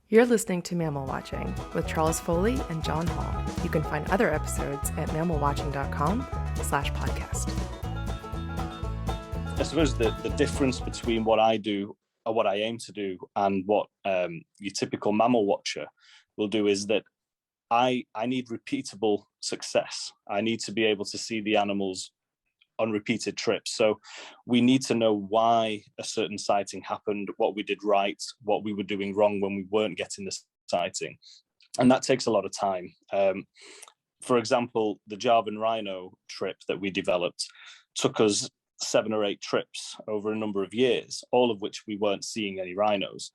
You're listening to Mammal Watching with Charles Foley and Jon Hall. You can find other episodes at mammalwatching.com/podcast. I suppose the difference between what I do or what I aim to do and what your typical mammal watcher will do is that I need repeatable success. I need to be able to see the animals on repeated trips. So we need to know why a certain sighting happened, what we did right, what we were doing wrong when we weren't getting the sighting. And that takes a lot of time. For example, the Javan Rhino trip that we developed took us 7 or 8 trips over a number of years, all of which we weren't seeing any rhinos.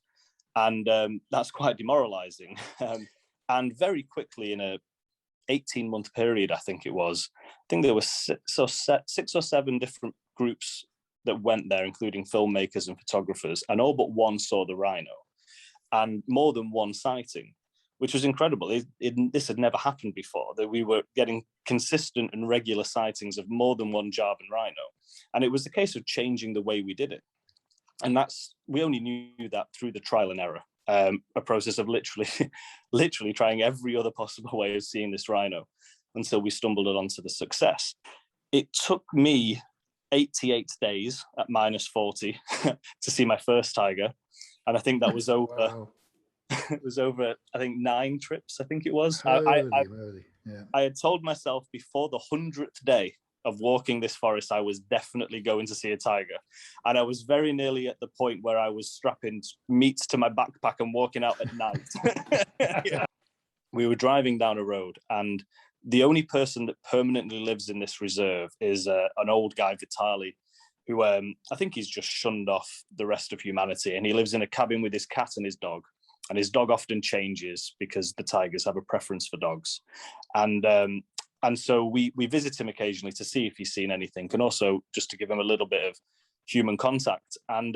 And that's quite demoralizing. And very quickly, in a 18-month period, I think there was 6 or 7 different groups that went there, including filmmakers and photographers, and all but one saw the rhino, and more than one sighting, which was incredible. This had never happened before, that we were getting consistent and regular sightings of more than one Javan rhino. And it was the case of changing the way we did it. And we only knew that through the trial and error. A process of literally trying every other possible way of seeing this rhino until we stumbled onto the success. It took me 88 days at -40 to see my first tiger. And I think that was over. Wow. It was over, I think, 9 trips, I think it was. Holy. Yeah. I had told myself before the 100th day of walking this forest, I was definitely going to see a tiger. And I was very nearly at the point where I was strapping meat to my backpack and walking out at night. Yeah. We were driving down a road, and the only person that permanently lives in this reserve is an old guy, Vitaly, who I think he's just shunned off the rest of humanity. And he lives in a cabin with his cat and his dog. And his dog often changes because the tigers have a preference for dogs. And so we visit him occasionally to see if he's seen anything, and also just to give him a little bit of human contact. And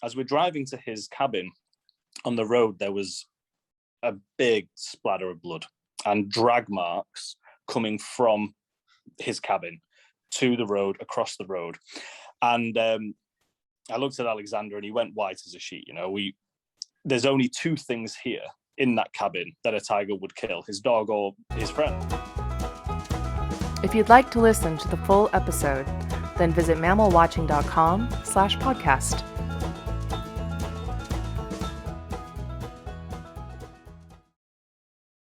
as we're driving to his cabin on the road, there was a big splatter of blood and drag marks coming from his cabin to the road, across the road. And I looked at Alexander, and he went white as a sheet. There's only 2 things here in that cabin that a tiger would kill: his dog or his friend. If you'd like to listen to the full episode, then visit mammalwatching.com/podcast.